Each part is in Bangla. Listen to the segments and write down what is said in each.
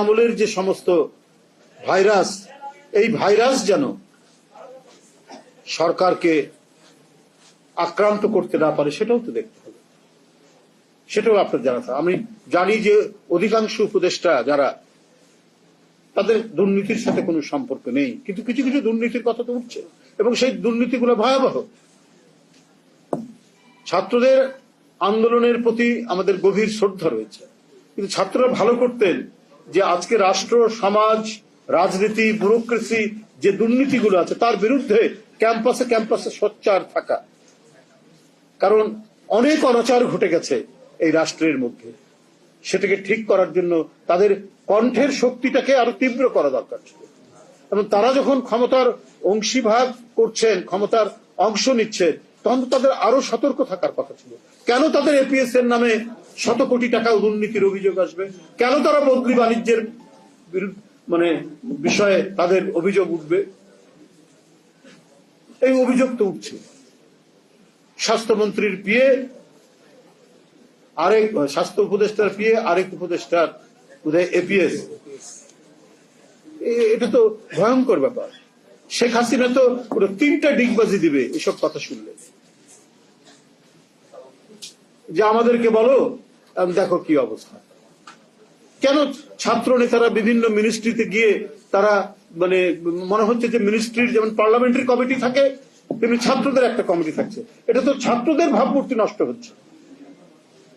আমলের যে সমস্ত ভাইরাস, এই ভাইরাস যেন সরকারকে আক্রান্ত করতে না পারে সেটাও তো দেখতে হবে, সেটাও আপনার জানা থাকে। আমি জানি যে অধিকাংশ উপদেষ্টা যারা, তাদের দুর্নীতির সাথে কোনো সম্পর্ক নেই, কিন্তু কিছু কিছু দুর্নীতির কথা তো উঠছে এবং সেই দুর্নীতিগুলো ভয়াবহ। ছাত্রদের আন্দোলনের প্রতি আমাদের গভীর শ্রদ্ধা রয়েছে, কিন্তু ছাত্ররা ভালো করতেন যে আজকে রাষ্ট্র, সমাজ, রাজনীতি, ব্যুরোক্রেসি যে দুর্নীতিগুলো আছে তার বিরুদ্ধে ক্যাম্পাসে ক্যাম্পাসে সোচ্চার থাকা। কারণ অনেক অনাচার ঘটে গেছে এই রাষ্ট্রের মধ্যে, সেটাকে ঠিক করার জন্য তাদের কণ্ঠের শক্তিটাকে আরো তীব্র করা দরকার ছিল। এবং তারা যখন ক্ষমতার অংশীভাগ করছেন, ক্ষমতার অংশ নিচ্ছেন, তখন তাদের আরো সতর্ক থাকার কথা ছিল। কেন তাদের এপিএস এর নামে শত কোটি টাকা দুর্নীতির অভিযোগ আসবে? কেন তারা বদলি বাণিজ্যের বিষয়ে তাদের অভিযোগ উঠবে? এই অভিযোগ তো উঠছে। স্বাস্থ্যমন্ত্রীর পিএ আরেক, স্বাস্থ্য উপদেষ্টার পিএ আরেক উপদেষ্টার এপিএস, এটা তো ভয়ঙ্কর ব্যাপার। শেখ হাসিনা তো পুরো 3টা ডিগবাজি দিবে এসব কথা শুনলে, যে আমাদেরকে বলো দেখো কি অবস্থা। কেন ছাত্র নেতারা বিভিন্ন মিনিস্ট্রিতে গিয়ে তারা মনে হচ্ছে যে মিনিস্ট্রির যেমন পার্লামেন্টারি কমিটি থাকে তেমনি ছাত্রদের একটা কমিটি থাকছে। এটা তো ছাত্রদের ভাবমূর্তি নষ্ট হচ্ছে।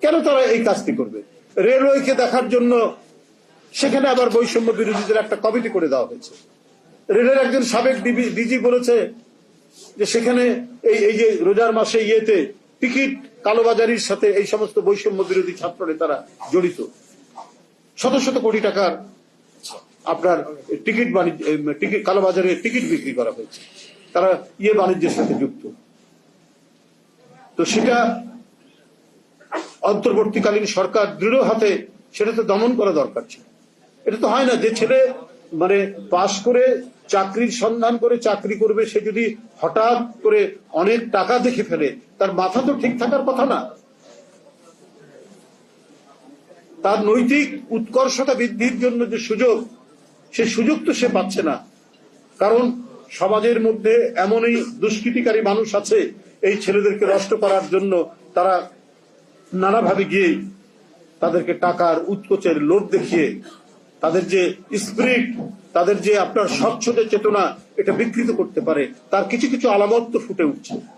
কেন তারা এই কাজটি করবে? রেলওয়েকে দেখার জন্য সেখানে আবার বৈষম্য বিরোধীদের একটা কমিটি করে দেওয়া হয়েছে। রেলের একজন সাবেক ডিজি বলেছে যে সেখানে এই যে রোজার মাসে টিকিট কালোবাজারির সাথে এই সমস্ত বৈষম্য বিরোধী ছাত্র নেতারা জড়িত। শত শত কোটি টাকার আপনার টিকিট বাণিজ্য, কালোবাজারে টিকিট বিক্রি করা হয়েছে, তারা বাণিজ্যের সাথে যুক্ত। তো সেটা অন্তর্বর্তীকালীন সরকার দৃঢ় হাতে সেটা তো দমন করা দরকার ছিল। এটা তো হয় না যে ছেলে পাশ করে চাকরির সন্ধান করে চাকরি করবে, সে যদি হঠাৎ করে অনেক টাকা দেখে ফেলে, তার মাথা তো ঠিক থাকার কথা না। তার নৈতিক উৎকর্ষতা বৃদ্ধির জন্য যে সুযোগ, সে সুযোগ তো সে পাচ্ছে না। কারণ সমাজের মধ্যে এমনই দুষ্কৃতিকারী মানুষ আছে এই ছেলেদেরকে নষ্ট করার জন্য, তারা নানাভাবে গিয়ে তাদেরকে টাকার উৎকোচের লোভ দেখিয়ে তাদের যে স্পিরিট, তাদের যে আপনার স্বচ্ছ চেতনা, এটা বিকৃত করতে পারে। তার কিছু কিছু আলামত তো ফুটে উঠছে।